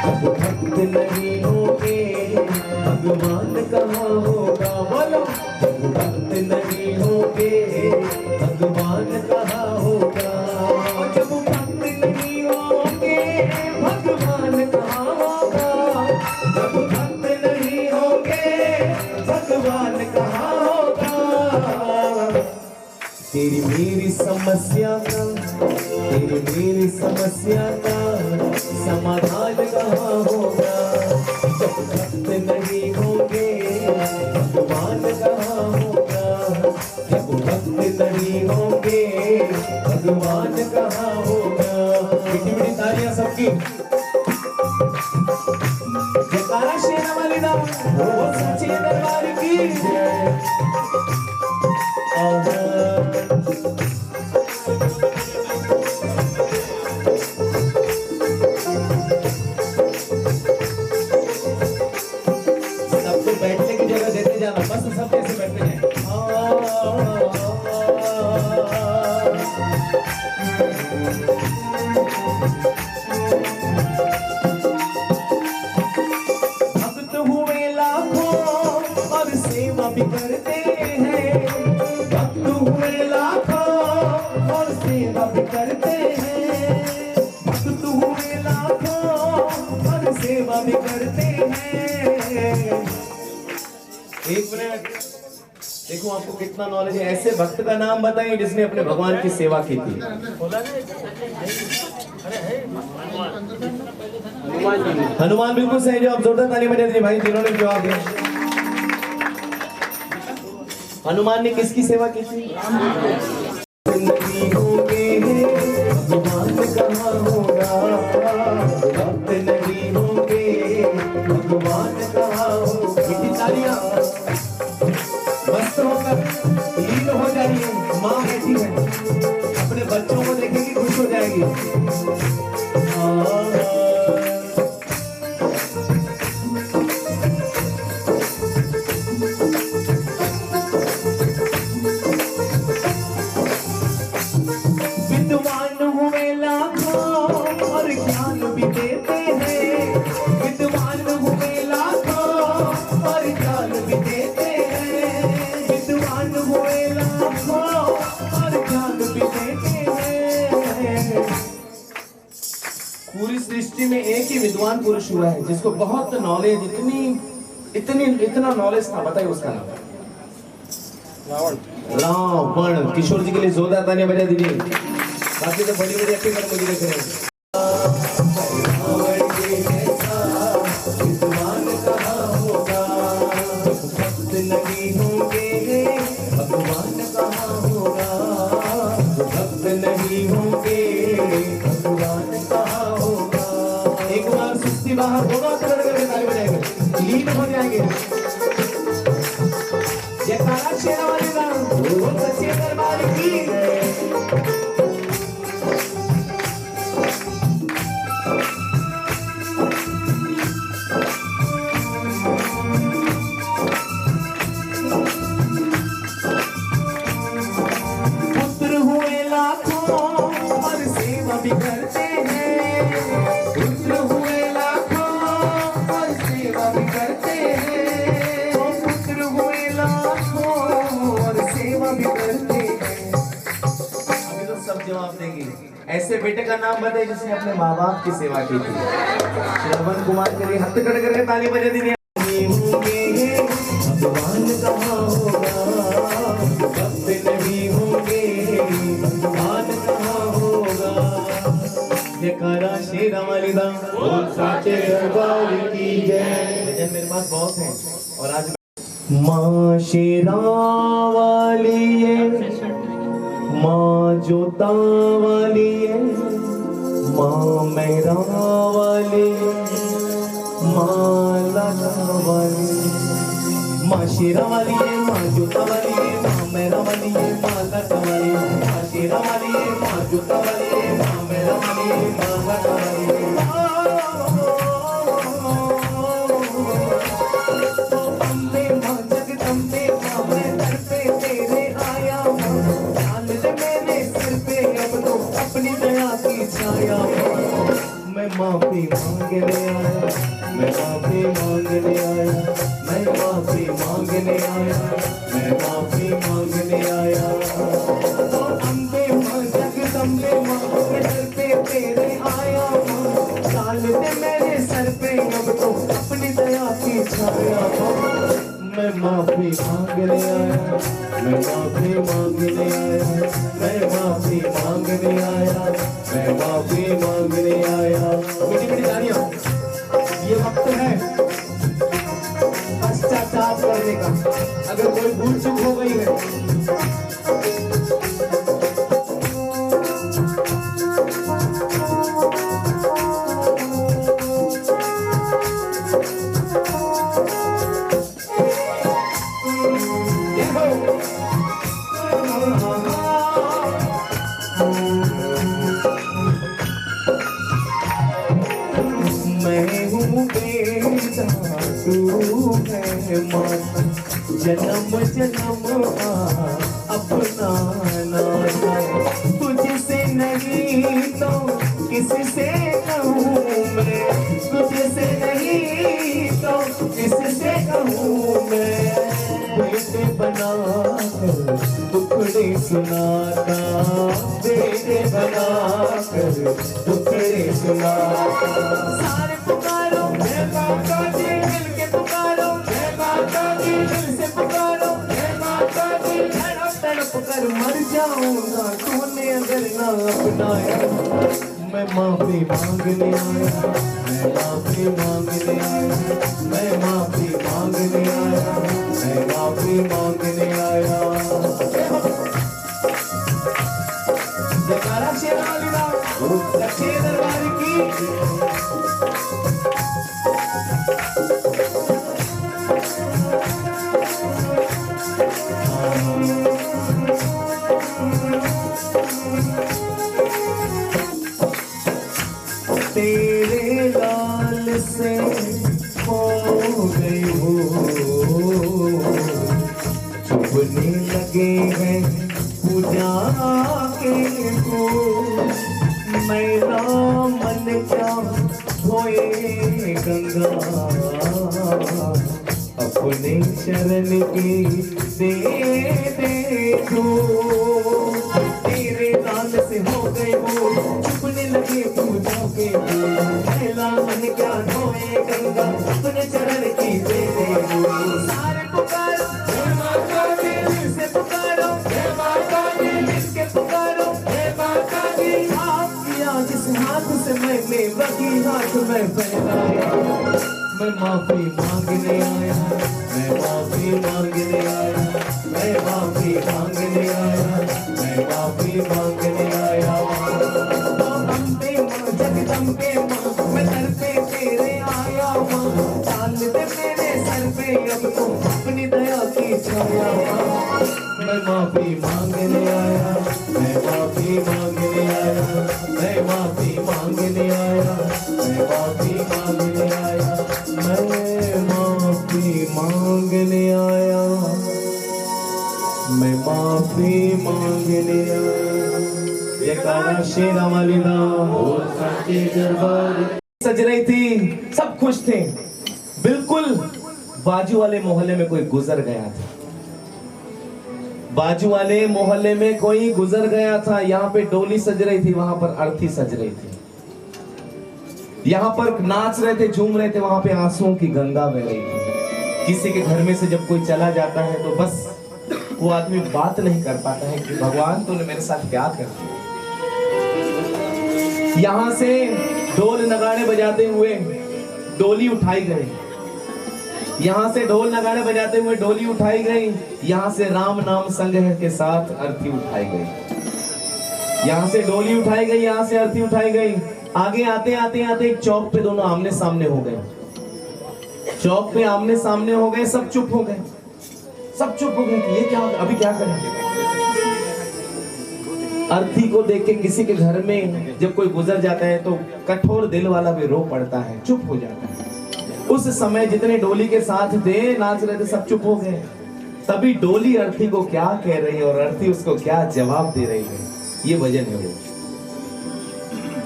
जब भक्त नहीं होंगे भगवान कहाँ होगा। बोलो जब भक्त नहीं होंगे भगवान कहाँ होगा। जब भक्त नहीं होंगे भगवान कहाँ होगा। जब भक्त नहीं होंगे भगवान कहाँ होगा। तेरी मेरी समस्या का समाधान कहाँ होगा। जब भक्त नहीं होंगे भगवान कहाँ होगा। जब भक्त नहीं होंगे भगवान कहाँ होगा। मीठी मीठी तालियां सबकी। जयकारा शेरा वाली दा बोल सच्चे दरबार की जय। बैठने की जगह देते जाना, बस सब कैसे बैठते हैं। भक्त हुए लाखों और सेवा भी करते हैं। भक्त हुए लाखों और सेवा भी करते हैं। भक्त हुए लाखों और सेवा भी करते हैं। एक मिनट देखो आपको कितना नॉलेज है। ऐसे भक्त का नाम बताइए जिसने अपने भगवान की सेवा की थी। हनुमान बिल्कुल सही जवाब। जोरदार ताली बजा दीजिए भाई जिन्होंने जवाब दिया। हनुमान ने किसकी सेवा की थी। नहीं होंगे भगवान कहाँ होगा। भक्त नहीं होंगे भगवान कहाँ होगा। मस्त होकर लीन हो जाइए। माँ बैठी है अपने बच्चों को देखेगी खुश हो जाएगी। विद्वान हुए लाखों और ज्ञान भी देते हैं। विद्वान हुए लाखों और ज्ञान भी देते हैं। विद्वान हुए लाखों और ज्ञान भी देते हैं। पूरी सृष्टि में एक ही विद्वान पुरुष हुआ है जिसको बहुत नॉलेज, इतना नॉलेज था। बताइए उसका नाम। रावण। किशोर जी के लिए जोरदार तालियां बजा दीजिए। बाकी तो बड़ी बड़ी एक्टिंग कर मुझे देख रहे हैं। विद्वान कहाँ होगा। भक्त नहीं होंगे भगवान कहाँ होगा। भक्त नहीं होंगे भगवान कहाँ होगा। एक बार सुस्ती बाहर होगा तो करके ताली बजाएंगे, लीन हो जाएंगे। जयकारा शेरा वाली दा बोल सच्चे दरबार की। पुत्र हुए लाखों और सेवा भी करते हैं। पुत्र हुए लाखों और सेवा भी करते हैं। पुत्र हुए लाखों और सेवा भी करते हैं। अभी तो सब जवाब देंगे। ऐसे बेटे का नाम बताइए जिसने अपने माँ बाप की सेवा की थी। श्रवण कुमार के लिए हाथ खड़े करके ताली बजा दीजिए। भगवान कहाँ होगा। भक्त नहीं होंगे भगवान कहाँ होगा। जयकारा शेरा वाली दा बोल सच्चे दरबार की जय। मेरे पास बहुत है और आज माँ शेरा वाली है, माँ जोता वाली है, माँ मेरा वाली, माँ लाला वाली। माँ शेरा वाली है, माँ जोता वाली है, माँ मेरा वाली है, माँ लाला वाली। माँ शेरा वाली है, माँ जोता वाली है, माँ मेरा वाली है, माँ लाला वाली। अम्बे माँ जगदम्बे माँ मैं दर पे तेरे आया हूँ। डाल दे मेरे सिर पे अब तो अपनी दया की छाया। मैं माफी मांगने आया, मैं माफी मांगने आया, मैं माफी मांगने आया, मैं माफी मांगने आया। तो अम्बे माँ जगदम्बे माँ मैं दर पे तेरे आया माँ, डाल दे मेरे सर पे अब तो अपनी दया की छाया माँ। मैं माफी मांगने आया, मैं माफी मांगने आया, मैं माफी मांगने आया, मैं माफी मांगने आया। मीठी मीठी तालियां, ये वक्त है पश्चाताप करने का। अगर कोई भूल चूक हो गई है मैं हूँ बेटा तू है माता, जन्म जन्म अपना नाता, तुझसे नहीं तो किससे कहूँ मैं, तुझसे नहीं तो किससे कहूँ मैं। बेटे बना कर टुकड़े सुनाता, बेटे बना कर टुकड़े सुनाता। सारे पुकारो जय माता दी, मिल के पुकारो जय माता दी, दिल से पुकारो जय माता दी। तड़प तड़प कर मर जाऊंगा तूने अगर ना अपनाया। मैं माफी मांगने आया, मैं माफी मांगने आया, मैं माफी मांगने आया, मैं माफी मांगने आया। जयकारा शेर वाली दा, सच्चे दरबार की। तेरे लाल से हो गई हो, चुभने लगे हैं पूजा के फूल। मेरा मन क्या होए गंगा, अपने शरण की दे धूल। तेरे लाल से हो गए हो, चुभने लगे पूजा के फूल। मेरा मन क्या होए गंगा, अपने चरण की दे धूल। सारे पुकारो जय माता दी, दिल से पुकारो जय माता दी, दिल के पुकारो जय माता दी। आप किया जिस हाथ से मैंने वही हाथ में फैलाया। मैं माफी मांगने आया, मैं माफी मांगने आया, मैं माफी मांगने आया, मैं माफी मांगने आया। तो अम्बे माँ जगदम्बे माँ मैं दर पे तेरे आया माँ, डाल दे मेरे सर पे अब तो अपनी दया की छाया माँ। मैं माफी मांगने आया, मैं माफी मांगने आया, मैं माफी मांगने आया, मैं माफी मांगने आया, मैं माफी मांगने आया, मैं माफी मांगने आया। जयकारा शेरा वाली दा, बोल सच्चे दरबार। सज रही थी, सब खुश थे। बिल्कुल बाजू वाले मोहल्ले में कोई गुजर गया था, बाजू वाले मोहल्ले में कोई गुजर गया था। यहाँ पे डोली सज रही थी, वहां पर अर्थी सज रही थी। यहाँ पर नाच रहे थे, झूम रहे थे, वहां पे आंसुओं की गंगा बह रही थी। किसी के घर में से जब कोई चला जाता है तो बस वो आदमी बात नहीं कर पाता है कि भगवान तूने मेरे साथ क्या कर दिया। यहाँ से ढोल नगाड़े बजाते हुए डोली उठाई गई, यहाँ से ढोल नगाड़े बजाते हुए डोली उठाई गई। यहाँ से राम नाम संग्रह के साथ अर्थी उठाई गई। यहाँ से डोली उठाई गई, यहाँ से अर्थी उठाई गई। आगे आते आते आते एक चौक पे दोनों आमने सामने हो गए। चौक पे आमने सामने हो गए, सब चुप हो गए, सब चुप हो गए कि ये क्या, अभी क्या करें। अर्थी को देख के किसी के घर में जब कोई गुजर जाता है तो कठोर दिल वाला भी रो पड़ता है, चुप हो जाता है। उस समय जितने डोली के साथ थे, नाच रहे थे, सब चुप हो गए। तभी डोली अर्थी को क्या कह रही है और अर्थी उसको क्या जवाब दे रही है, ये वजन है वो।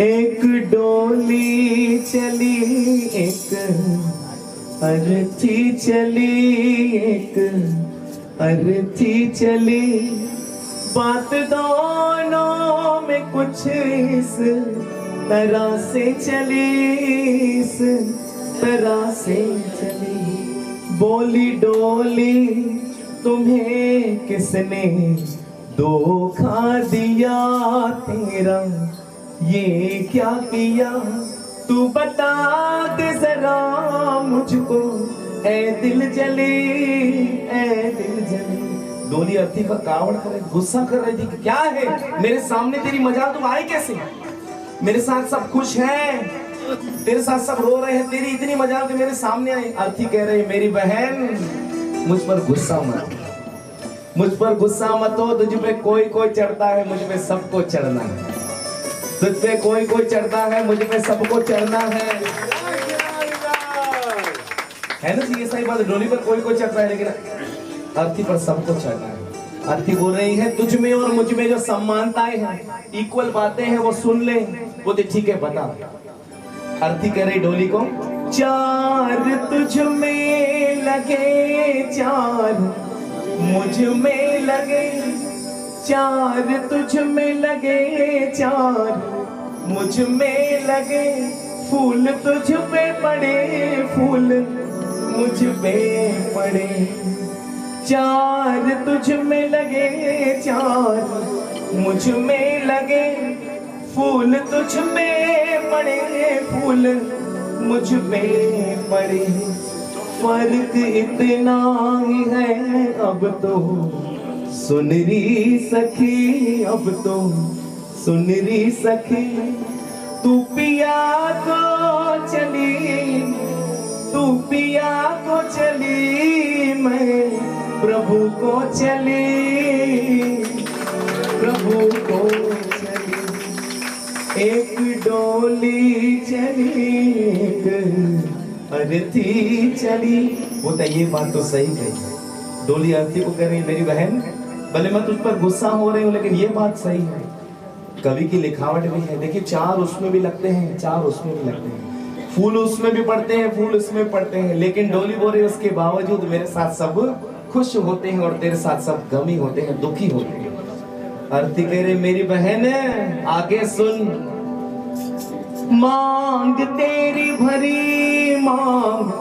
एक डोली चली एक अर्थी चली, एक अर्थी चली, बात दोनों में कुछ इस तरह से चली, इस तरह से चली। बोली डोली तुम्हें किसने धोखा दिया, तेरा ये क्या किया, तू बता दे जरा मुझको, ए दिल जली, ए दिल जली। डोली अर्थी का कावड़ कर रही, गुस्सा कर रही थी कि क्या है मेरे सामने तेरी मजाल, तुम आई कैसे, मेरे साथ सब खुश है, तेरे साथ सब रो रहे हैं, तेरी इतनी मजाल कि मेरे सामने आई। अर्थी कह रही मेरी बहन मुझ पर गुस्सा मत, मुझ पर गुस्सा मत हो, तुझ पे कोई कोई चढ़ता है, मुझ पे सबको चढ़ना है, तुझ पे कोई कोई चढ़ता है, मुझ पे सबको चढ़ना है ना जी, ये सही बात है। डोली पर कोई कोई चढ़ता है लेकिन अर्थी पर सबको चढ़ना है। अर्थी बोल रही है तुझ में और मुझ में जो समानताएं हैं, इक्वल बातें हैं, वो सुन ले। बोलते ठीक है बता। अर्थी कह रही डोली को, चार तुझ में लगे, चार मुझ में लगे, चार तुझ में लगे, चार मुझ में लगे, फूल तुझ पे पड़े, फूल मुझ पे पड़े, चार तुझ में लगे, चार मुझ में लगे, फूल तुझ में पड़े, फूल मुझ में पड़े, फर्क इतना ही है अब तो सुनरी सखी, अब तो सुनरी सखी, तू पिया को चली, तू पिया को चली, मैं प्रभु को चली, प्रभु को चली, एक डोली चली एक अर्थी चली। बोलता ये बात तो सही कही। डोली अर्थी को कह रही मेरी बहन भले मैं तुझ पर गुस्सा हो रही हूँ लेकिन ये बात सही है। कवि की लिखावट भी है, देखिए चार उसमें भी लगते हैं, चार उसमें भी लगते हैं, फूल उसमें भी पड़ते हैं, फूल उसमें पड़ते हैं, लेकिन डोली बोल रही उसके बावजूद मेरे साथ सब खुश होते हैं और तेरे साथ सब गमी होते हैं, दुखी होते हैं। अर्थी कह रही मेरी बहन आगे सुन, मांग तेरी भरी, मांग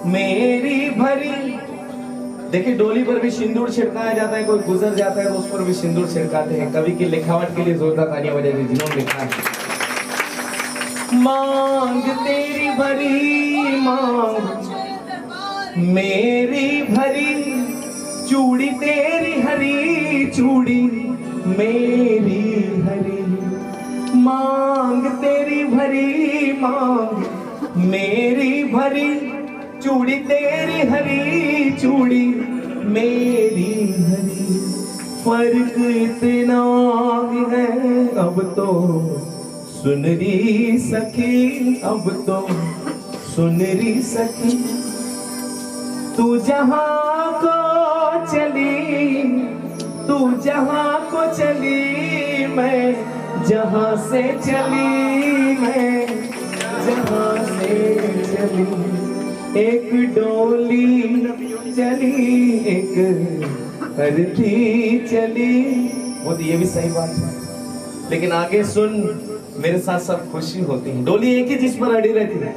मेरी भरी। देखिए डोली पर भी सिंदूर छिड़काया जाता है, कोई गुजर जाता है तो उस पर भी सिंदूर छिड़काते हैं। कवि की लिखावट के लिए जोरदार तालियां बजाइए जिन्होंने लिखा है। मांग तेरी भरी, मांग मेरी भरी, चूड़ी तेरी हरी, चूड़ी मेरी हरी, मांग तेरी भरी, मांग मेरी भरी, चूड़ी तेरी हरी, चूड़ी मेरी हरी, फर्क इतना है अब तो सुनरी सखी, अब तो सुनरी सखी, तू जहां को चली, तू जहां को चली, मैं जहां से चली, मैं जहां से चली, एक डोली चली एक अर्थी चली। वो तो ये भी सही बात है, लेकिन आगे सुन, मेरे साथ सब खुशी होती है। डोली एक ही चीज पर अड़ी रहती है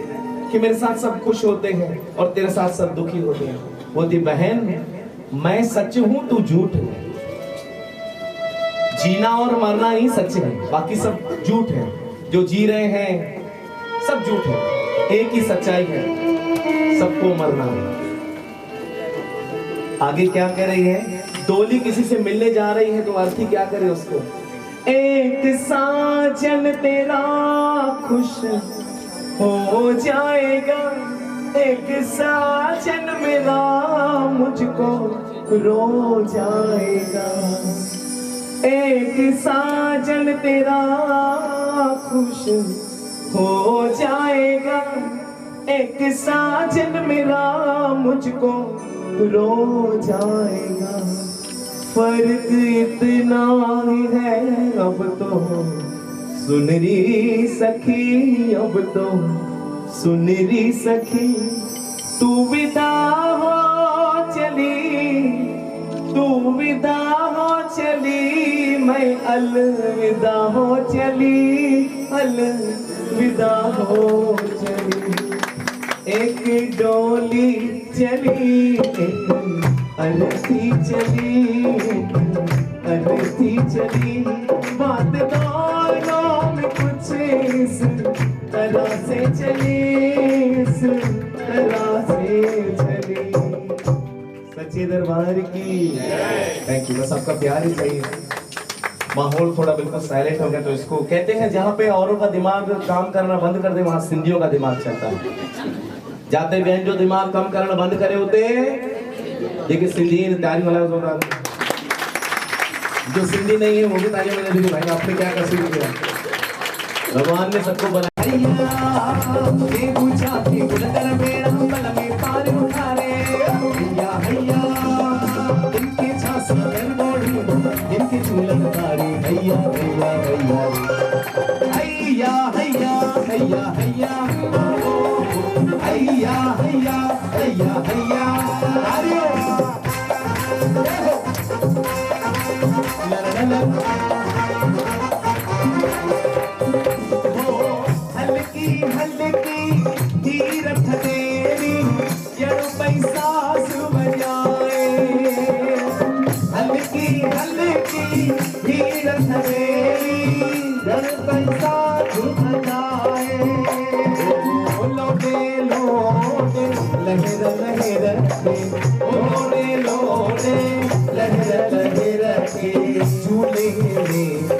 कि मेरे साथ सब खुश होते हैं और तेरे साथ सब दुखी होते हैं। बोलती बहन मैं सच हूं तू झूठ है, जीना और मरना ही सच है, बाकी सब झूठ है, जो जी रहे हैं सब झूठ है, एक ही सच्चाई है, सबको मरना है। आगे क्या कह रही है, डोली किसी से मिलने जा रही है तो अर्थी क्या करे उसको, एक साजन तेरा खुश हो जाएगा, एक साजन मेरा मुझको रो जाएगा, एक साजन तेरा खुश हो जाएगा, एक साजन मेरा मुझको रो जाएगा, फर्क इतना ही है अब तो सुनरी सखी अब तो सुनरी सखी तू विदा हो चली, तू विदा हो चली, मैं अलविदा हो चली, अलविदा हो चली। एक डोली चली, अरती चली, अरती चली, बात दोनों में कुछ इस तरह से चली, इस तरह से चली। सच्चे दरबार की थैंक यू। बस आपका प्यार ही चाहिए। माहौल थोड़ा बिल्कुल साइलेंट हो गया, तो इसको कहते हैं जहाँ पे औरों का दिमाग काम करना बंद कर दे वहाँ सिंधियों का दिमाग चलता है। जाते बहन जो दिमाग काम करना बंद करे होते देखिए सिंधी ताली वाला जोरदार, जो सिंधी नहीं है वो भी ताली बजा दीजिए भाई। आपने क्या कर दिया, भगवान ने सबको बनाया। इनके झूलन तारी हैया हैया हैया हैया हैया हैया हैया हैया हैया हैया अरे हल्की हल्की धीरथ तेरी जड़ पैसा सुबजाए, हल्की हल्की धीरथ तेरी जड़ पैसा सुबजाए। लोटे लोटे लहर लहर के, लोटे लोटे लहर लहर के झूले में